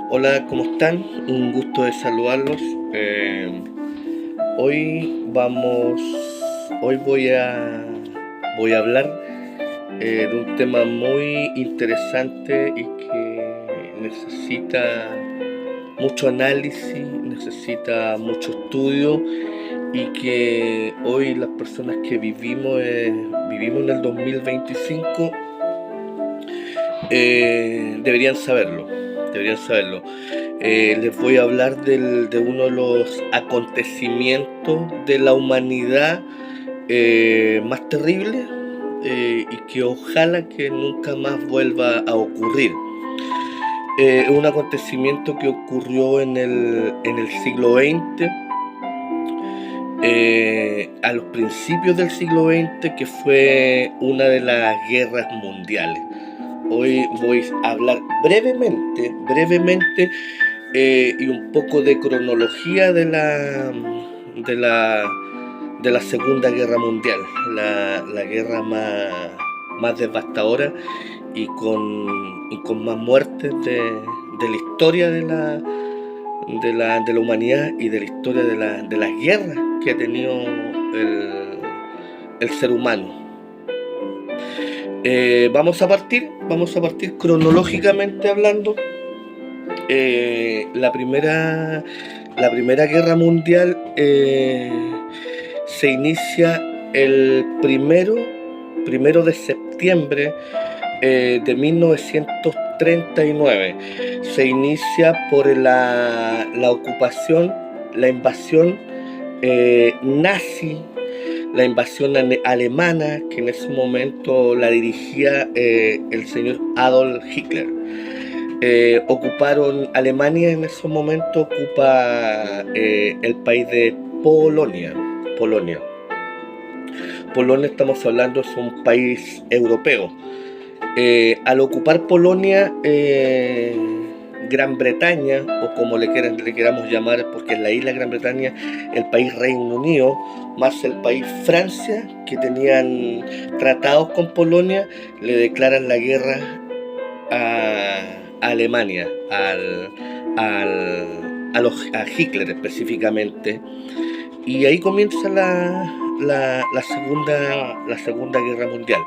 Hola, ¿cómo están? Un gusto de saludarlos. Hoy vamos, hoy voy a hablar de un tema muy interesante y que necesita mucho análisis, necesita mucho estudio y que hoy las personas que vivimos en el 2025 deberían saberlo, deberían saberlo. Les voy a hablar de uno de los acontecimientos de la humanidad más terribles y que ojalá que nunca más vuelva a ocurrir. Es un acontecimiento que ocurrió en el siglo XX, a los principios del siglo XX, que fue una de las guerras mundiales. Hoy voy a hablar brevemente y un poco de cronología de la Segunda Guerra Mundial, la guerra más devastadora y con más muertes de la historia de la humanidad y de la historia de las guerras que ha tenido el ser humano. Vamos a partir cronológicamente hablando. La primera guerra mundial se inicia el primero de septiembre de 1939. Se inicia por la ocupación, la invasión nazi, la invasión alemana, que en ese momento la dirigía el señor Adolf Hitler. Ocuparon Alemania, en ese momento ocupa el país de Polonia. Polonia, estamos hablando, es un país europeo. Al ocupar Polonia, Gran Bretaña, o como le queramos llamar, porque es la isla Gran Bretaña, el país Reino Unido, más el país Francia, que tenían tratados con Polonia, le declaran la guerra a Alemania, a Hitler específicamente. Y ahí comienza la Segunda Guerra Mundial.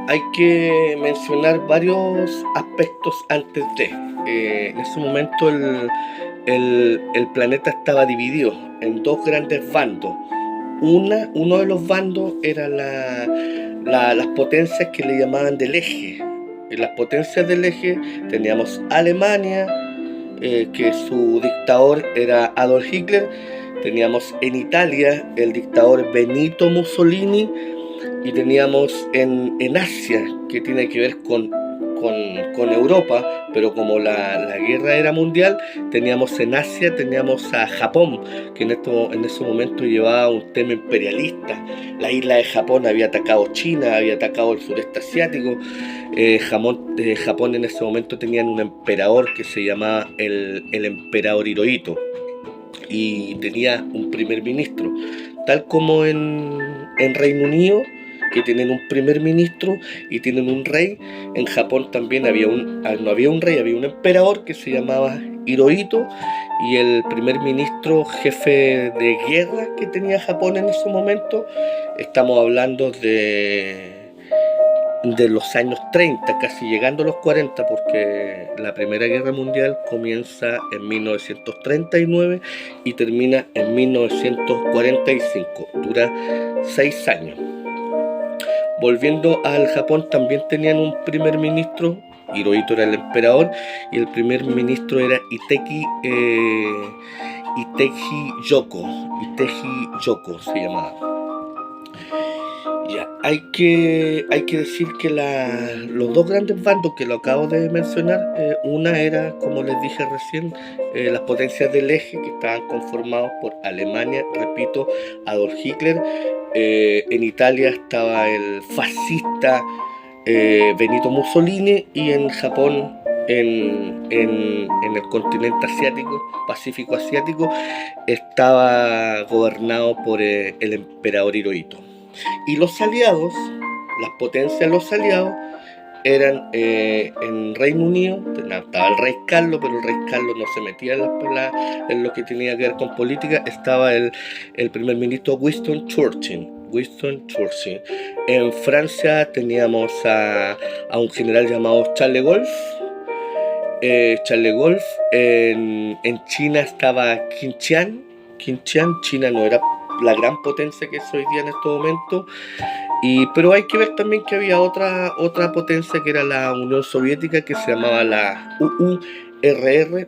Hay que mencionar varios aspectos antes de. En ese momento el planeta estaba dividido en dos grandes bandos. Uno de los bandos era las potencias que le llamaban del eje. En las potencias del eje teníamos Alemania, que su dictador era Adolf Hitler. Teníamos en Italia el dictador Benito Mussolini. Y teníamos en Asia, que tiene que ver con Europa, pero como la guerra era mundial, teníamos en Asia, teníamos a Japón, que en ese momento llevaba un tema imperialista. La isla de Japón había atacado China, había atacado el sureste asiático. Japón en ese momento tenían un emperador que se llamaba el emperador Hirohito, y tenía un primer ministro, tal como en Reino Unido, que tienen un primer ministro y tienen un rey. En Japón también no había un rey, había un emperador que se llamaba Hirohito, y el primer ministro jefe de guerra que tenía Japón en ese momento, estamos hablando de los años 30, casi llegando a los 40, porque la Primera Guerra Mundial comienza en 1939 y termina en 1945, dura 6 años. Volviendo al Japón, también tenían un primer ministro. Hirohito era el emperador y el primer ministro era Hideki Yoko se llamaba. Ya, hay que decir que los dos grandes bandos que lo acabo de mencionar, una era, como les dije recién, las potencias del eje, que estaban conformados por Alemania, repito, Adolf Hitler. En Italia estaba el fascista Benito Mussolini, y en Japón, en el continente asiático, Pacífico asiático, estaba gobernado por el emperador Hirohito. Y los aliados, las potencias de los aliados, eran en Reino Unido. Estaba el rey Carlos, pero el rey Carlos no se metía en lo que tenía que ver con política. Estaba el primer ministro Winston Churchill. En Francia teníamos a un general llamado Charles de Gaulle. En China estaba Qin Shi. China no era la gran potencia que es hoy día en este momento. Pero hay que ver también que había otra potencia, que era la Unión Soviética, que se llamaba la URSS.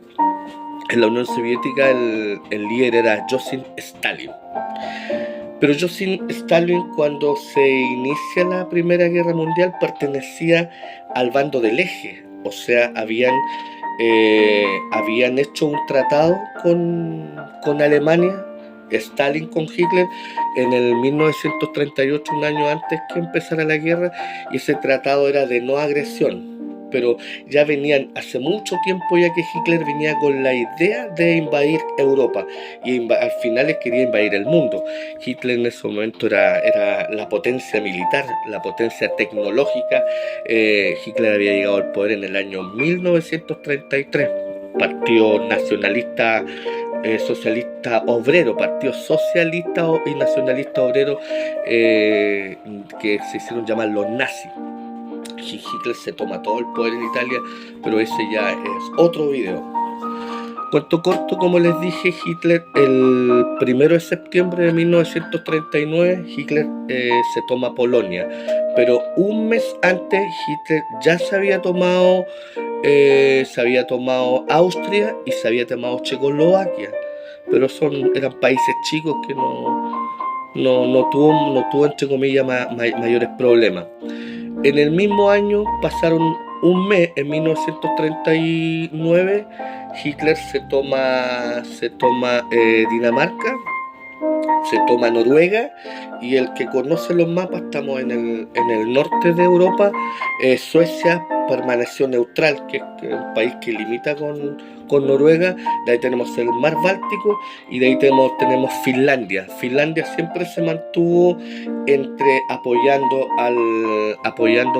En la Unión Soviética el líder era Joseph Stalin. Pero Joseph Stalin, cuando se inicia la Primera Guerra Mundial, pertenecía al bando del Eje. O sea, habían hecho un tratado con Alemania, Stalin con Hitler, en el 1938, un año antes que empezara la guerra, y ese tratado era de no agresión. Pero ya venían hace mucho tiempo ya que Hitler venía con la idea de invadir Europa, y al final quería invadir el mundo. Hitler en ese momento era la potencia militar, la potencia tecnológica. Hitler había llegado al poder en el año 1933, Partido Nacionalista Socialista Obrero, Partido Socialista y Nacionalista Obrero, que se hicieron llamar los nazis. Hitler se toma todo el poder en Italia, pero ese ya es otro video. Cuento corto, como les dije, Hitler el 1 de septiembre de 1939, Hitler se toma Polonia, pero un mes antes Hitler ya se había tomado Austria y se había tomado Checoslovaquia, pero eran países chicos que no tuvo entre comillas mayores problemas. En el mismo año pasaron un mes, en 1939, Hitler se toma Dinamarca, se toma Noruega, y el que conoce los mapas, estamos en el norte de Europa. Suecia permaneció neutral, que es un país que limita con Noruega. De ahí tenemos el mar Báltico, y de ahí tenemos Finlandia. Finlandia siempre se mantuvo entre apoyando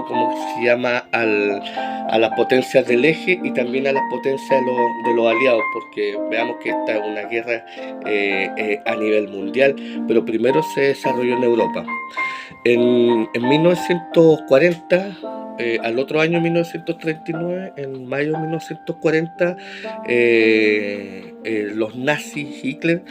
como se llama a las potencias del eje y también a las potencias de los aliados, porque veamos que esta es una guerra a nivel mundial, pero primero se desarrolló en Europa. En 1940, al otro año, 1939, en mayo de 1940, los nazis, Hitler,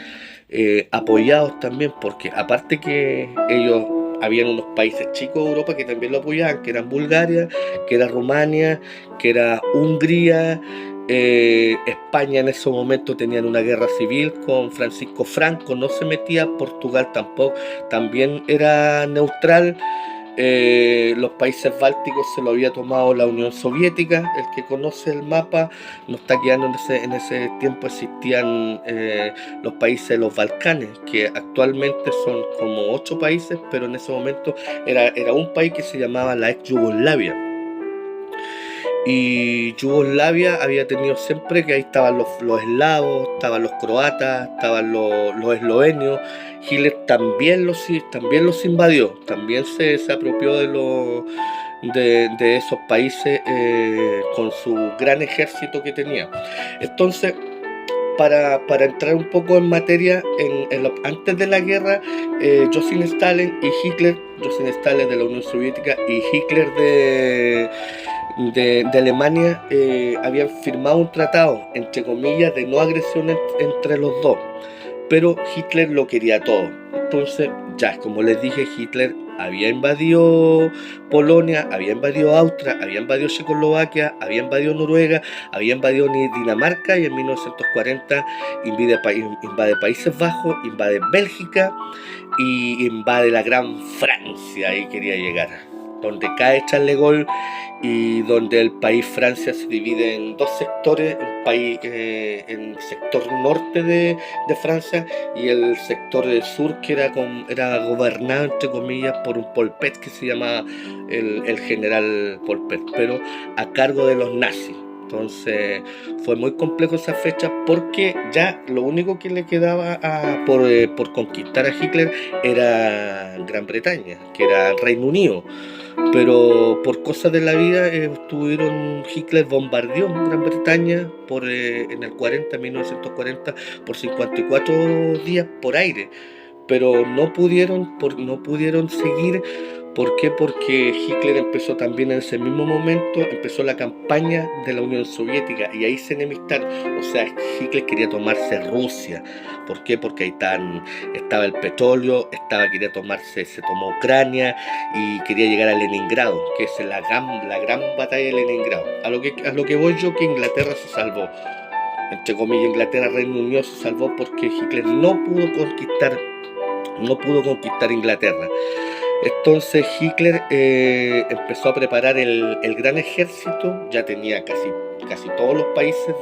apoyados también, porque aparte que ellos, habían unos países chicos de Europa que también lo apoyaban, que eran Bulgaria, que era Rumania, que era Hungría. España en ese momento tenían una guerra civil con Francisco Franco, no se metía. Portugal tampoco, también era neutral. Los países bálticos se lo había tomado la Unión Soviética. El que conoce el mapa no está quedando en ese tiempo existían los países de los Balcanes, que actualmente son como 8 países, pero en ese momento era un país que se llamaba la ex Yugoslavia. Y Yugoslavia había tenido siempre que ahí estaban los eslavos, estaban los croatas, estaban los eslovenios. Hitler también los invadió, también se apropió de esos países con su gran ejército que tenía. Entonces, para entrar un poco en materia, antes de la guerra, Joseph Stalin y Hitler, Joseph Stalin de la Unión Soviética y Hitler de Alemania, habían firmado un tratado, entre comillas, de no agresión entre los dos, pero Hitler lo quería todo. Entonces, ya como les dije, Hitler había invadido Polonia, había invadido Austria, había invadido Checoslovaquia, había invadido Noruega, había invadido Dinamarca, y en 1940 invade Países Bajos, invade Bélgica y invade la Gran Francia. Ahí quería llegar, donde cae Charles de Gaulle y donde el país Francia se divide en 2 sectores, un país en el sector norte de Francia y el sector sur, que era gobernado entre comillas por un Pol Pot, que se llama el general Pol Pot, pero a cargo de los nazis. Entonces fue muy complejo esa fecha, porque ya lo único que le quedaba por conquistar a Hitler era Gran Bretaña, que era Reino Unido. pero por cosas de la vida Hitler bombardeó Gran Bretaña en el 1940, por 54 días por aire, pero no pudieron seguir. ¿Por qué? Porque Hitler empezó también en ese mismo momento, empezó la campaña de la Unión Soviética y ahí se enemistaron. O sea, Hitler quería tomarse Rusia. ¿Por qué? Porque ahí estaba el petróleo, quería se tomó Ucrania y quería llegar a Leningrado, que es la gran batalla de Leningrado. A lo que voy yo, que Inglaterra se salvó. Entre comillas, Reino Unido se salvó porque Hitler no pudo conquistar Inglaterra. Entonces Hitler empezó a preparar el gran ejército, ya tenía casi todos los países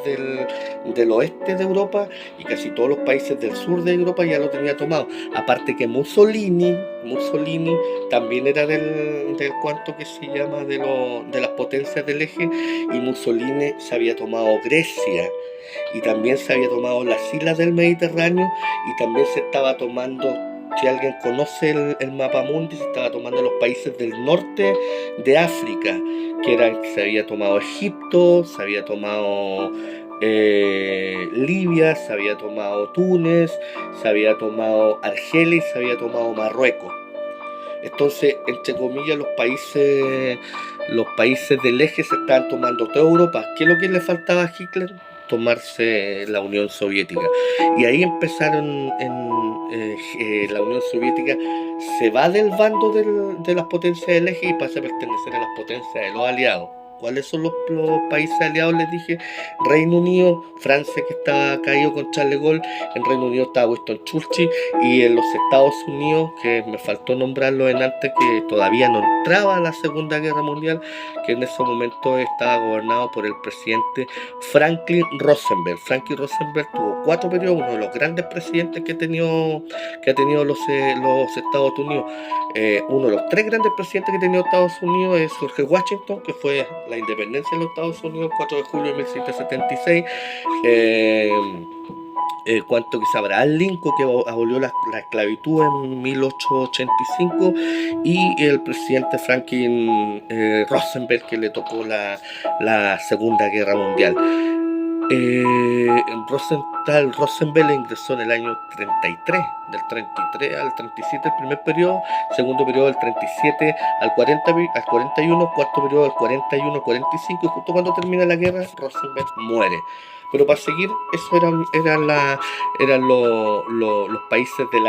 del oeste de Europa y casi todos los países del sur de Europa ya lo tenía tomado. Aparte que Mussolini también era del cuanto que se llama de las potencias del eje, y Mussolini se había tomado Grecia y también se había tomado las islas del Mediterráneo, y también se estaba tomando, si alguien conoce el mapa mundi, se estaba tomando los países del norte de África, se había tomado Egipto, se había tomado Libia, se había tomado Túnez, se había tomado Argelia y se había tomado Marruecos. Entonces, entre comillas, los países del eje se estaban tomando toda Europa. ¿Qué es lo que le faltaba a Hitler? Tomarse la Unión Soviética. Y ahí empezaron la Unión Soviética se va del bando de las potencias del eje y pasa a pertenecer a las potencias de los aliados. ¿Cuáles son los países aliados? Les dije: Reino Unido, Francia, que estaba caído con Charles de Gaulle, en Reino Unido estaba Winston Churchill, y en los Estados Unidos, que me faltó nombrarlo en antes, que todavía no entraba a la Segunda Guerra Mundial, que en ese momento estaba gobernado por el presidente Franklin Roosevelt. Franklin Roosevelt tuvo 4 periodos, uno de los grandes presidentes que ha tenido los Estados Unidos. Uno de los 3 grandes presidentes que ha tenido Estados Unidos es George Washington, que fue la independencia de los Estados Unidos el 4 de julio de 1776. Cuanto que Abraham Lincoln, que abolió la esclavitud en 1885, y el presidente Franklin Roosevelt, que le tocó la Segunda Guerra Mundial. Roosevelt ingresó en el año 33, del 33 al 37 el primer periodo, segundo periodo del 37 al 41, cuarto periodo del 41 al 45, y justo cuando termina la guerra, Roosevelt muere. Pero para seguir, eso eran los países de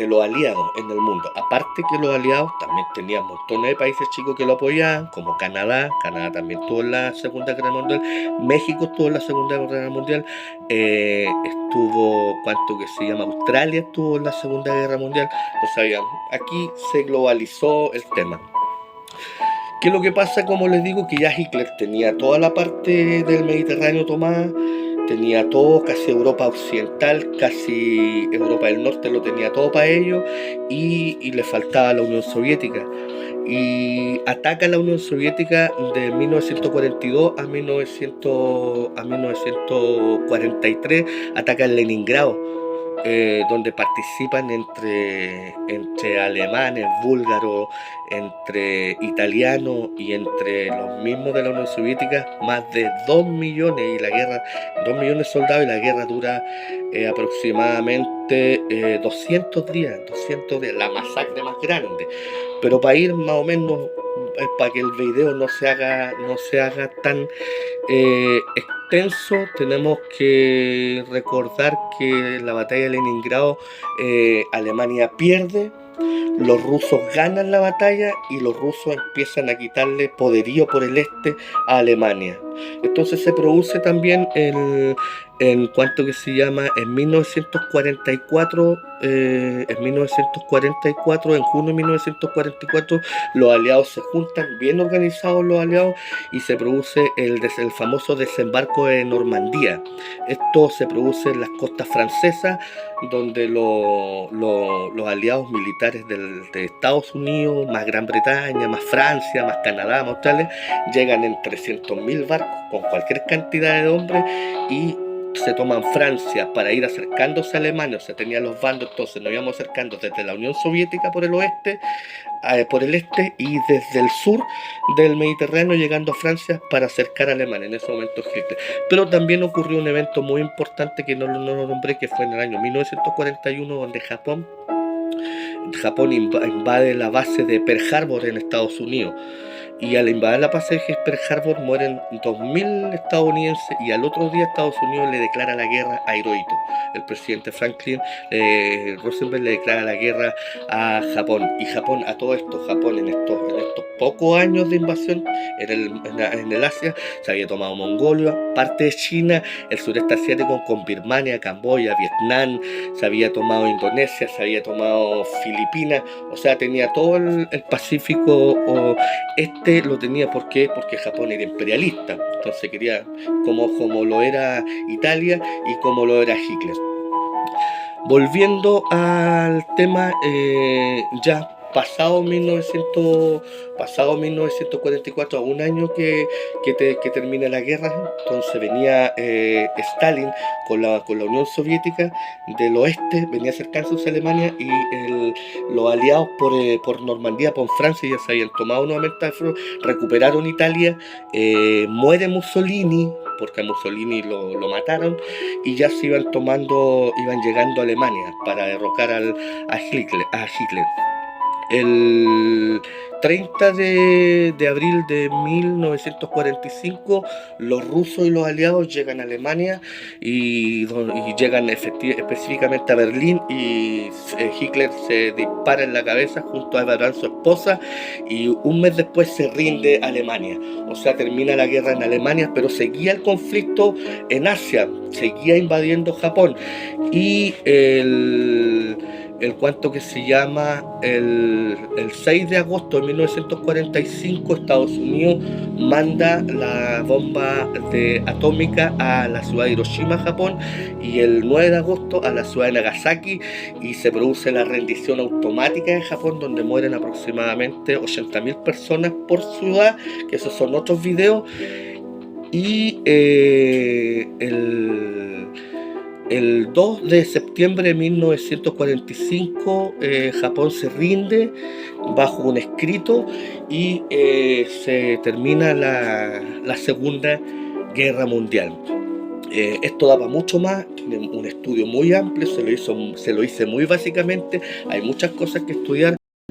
los aliados en el mundo. Aparte que los aliados también tenían montones de países chicos que lo apoyaban, como Canadá también tuvo la Segunda Guerra Mundial, México estuvo en la Segunda Guerra Mundial, Australia estuvo en la Segunda Guerra Mundial. No sabían, aquí se globalizó el tema. ¿Qué es lo que pasa? Como les digo, que ya Hitler tenía toda la parte del Mediterráneo tomada, tenía todo, casi Europa Occidental, casi Europa del Norte, lo tenía todo para ellos, y le faltaba la Unión Soviética. Y ataca la Unión Soviética de 1942 a 1943, ataca en Leningrado, donde participan entre alemanes, búlgaros, entre italianos y entre los mismos de la Unión Soviética, más de 2 millones, 2 millones de soldados, y la guerra dura aproximadamente 200 días, la masacre más grande. Pero para ir más o menos, para que el video no se haga tan extenso, tenemos que recordar que en la batalla de Leningrado Alemania pierde, los rusos ganan la batalla y los rusos empiezan a quitarle poderío por el este a Alemania. Entonces se produce también en junio de 1944, los aliados se juntan, bien organizados los aliados, y se produce el famoso desembarco de Normandía. Esto se produce en las costas francesas, donde los aliados militares de Estados Unidos, más Gran Bretaña, más Francia, más Canadá, más Australia, llegan en 300.000 barcos con cualquier cantidad de hombres y se toman Francia para ir acercándose a Alemania, o sea, tenía los bandos, entonces nos íbamos acercando desde la Unión Soviética por el oeste, por el este, y desde el sur del Mediterráneo llegando a Francia para acercar a Alemania, en ese momento Hitler. Pero también ocurrió un evento muy importante que no lo nombré, que fue en el año 1941, donde Japón invade la base de Pearl Harbor en Estados Unidos. Y al invadir la base de Pearl Harbor mueren 2000 estadounidenses, y al otro día Estados Unidos le declara la guerra a Hirohito. El presidente Franklin Roosevelt le declara la guerra a Japón. Y Japón, a todo esto, Japón en estos pocos años de invasión en el Asia, se había tomado Mongolia, parte de China, el sureste asiático con Birmania, Camboya, Vietnam, se había tomado Indonesia, se había tomado Filipinas, o sea, tenía todo el Pacífico lo tenía. ¿Por qué? Porque Japón era imperialista, entonces quería, como lo era Italia y como lo era Hitler. Volviendo al tema, ya pasado 1944, a un año que termina la guerra, entonces venía Stalin con la Unión Soviética del oeste, venía acercándose a Alemania, y los aliados por Normandía, por Francia, ya se habían tomado nuevamente, recuperaron Italia, muere Mussolini, porque a Mussolini lo mataron, y ya se iban llegando a Alemania para derrocar a Hitler. El 30 de abril de 1945, los rusos y los aliados llegan a Alemania y llegan específicamente a Berlín, y Hitler se dispara en la cabeza junto a Eva Braun, su esposa, y un mes después se rinde Alemania. O sea, termina la guerra en Alemania, pero seguía el conflicto en Asia, seguía invadiendo Japón, y el 6 de agosto de 1945, Estados Unidos manda la bomba atómica a la ciudad de Hiroshima, Japón, y el 9 de agosto a la ciudad de Nagasaki, y se produce la rendición automática de Japón, donde mueren aproximadamente 80.000 personas por ciudad, que esos son otros videos. Y el 2 de septiembre de 1945, Japón se rinde bajo un escrito, y se termina la Segunda Guerra Mundial. Esto da para mucho más, tiene un estudio muy amplio, se lo hice muy básicamente, hay muchas cosas que estudiar.